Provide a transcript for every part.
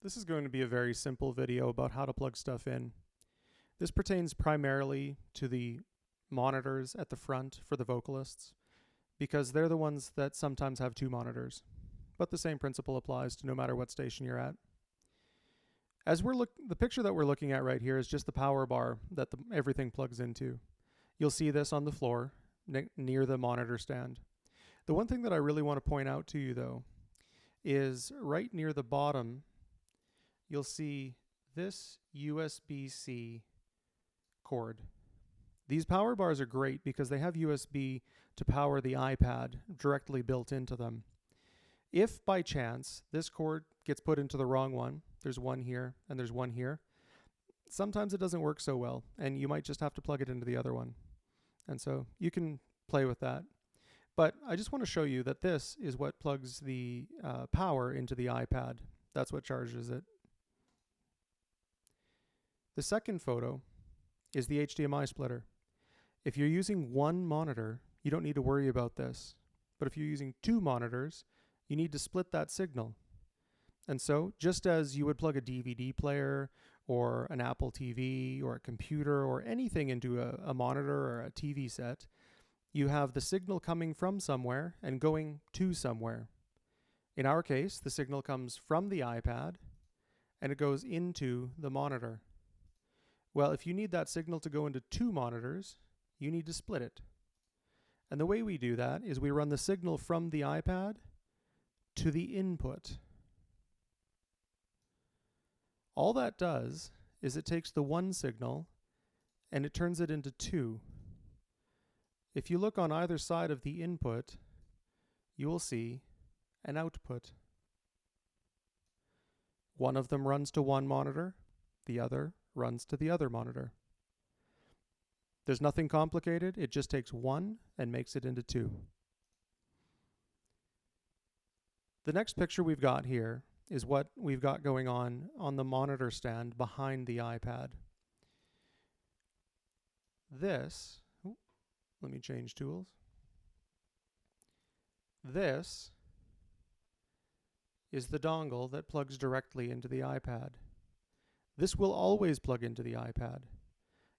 This is going to be a very simple video about how to plug stuff in. This pertains primarily to the monitors at the front for the vocalists, because they're the ones that sometimes have two monitors. But the same principle applies to no matter what station you're at. The picture that we're looking at right here is just the power bar that everything plugs into. You'll see this on the floor near the monitor stand. The one thing that I really want to point out to you though is right near the bottom you'll see this USB-C cord. These power bars are great because they have USB to power the iPad directly built into them. If by chance this cord gets put into the wrong one, there's one here and there's one here, sometimes it doesn't work so well and you might just have to plug it into the other one. And so you can play with that. But I just want to show you that this is what plugs the power into the iPad. That's what charges it. The second photo is the HDMI splitter. If you're using one monitor, you don't need to worry about this. But if you're using two monitors, you need to split that signal. And so, just as you would plug a DVD player or an Apple TV or a computer or anything into a monitor or a TV set, you have the signal coming from somewhere and going to somewhere. In our case, the signal comes from the iPad and it goes into the monitor. Well, if you need that signal to go into two monitors, you need to split it. And the way we do that is we run the signal from the iPad to the input. All that does is it takes the one signal and it turns it into two. If you look on either side of the input, you will see an output. One of them runs to one monitor, the other runs to the other monitor. There's nothing complicated, it just takes one and makes it into two. The next picture we've got here is what we've got going on the monitor stand behind the iPad. This, let me change tools. This is the dongle that plugs directly into the iPad. This will always plug into the iPad.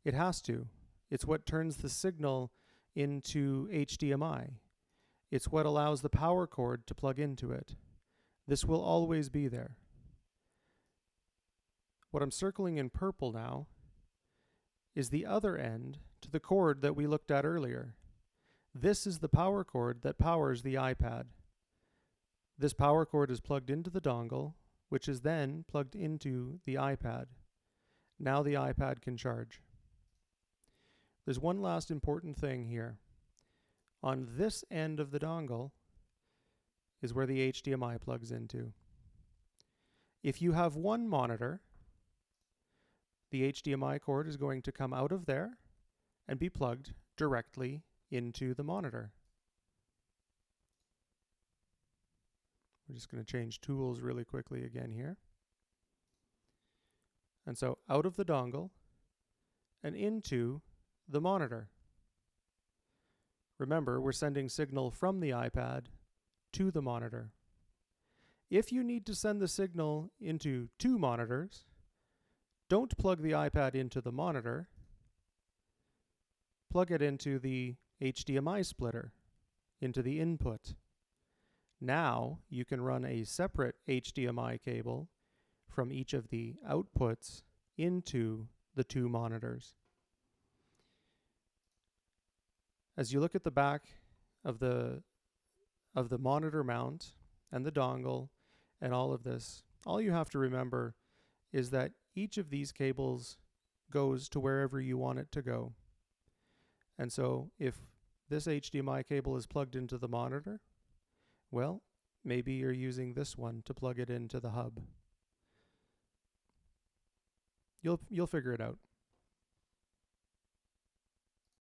It has to. It's what turns the signal into HDMI. It's what allows the power cord to plug into it. This will always be there. What I'm circling in purple now is the other end to the cord that we looked at earlier. This is the power cord that powers the iPad. This power cord is plugged into the dongle, which is then plugged into the iPad. Now the iPad can charge. There's one last important thing here. On this end of the dongle is where the HDMI plugs into. If you have one monitor, the HDMI cord is going to come out of there and be plugged directly into the monitor. We're just going to change tools really quickly again here. And so out of the dongle and into the monitor. Remember, we're sending signal from the iPad to the monitor. If you need to send the signal into two monitors, don't plug the iPad into the monitor. Plug it into the HDMI splitter, into the input. Now you can run a separate HDMI cable from each of the outputs into the two monitors. As you look at the back of the monitor mount and the dongle and all of this, all you have to remember is that each of these cables goes to wherever you want it to go. And so if this HDMI cable is plugged into the monitor, well, maybe you're using this one to plug it into the hub. You'll figure it out.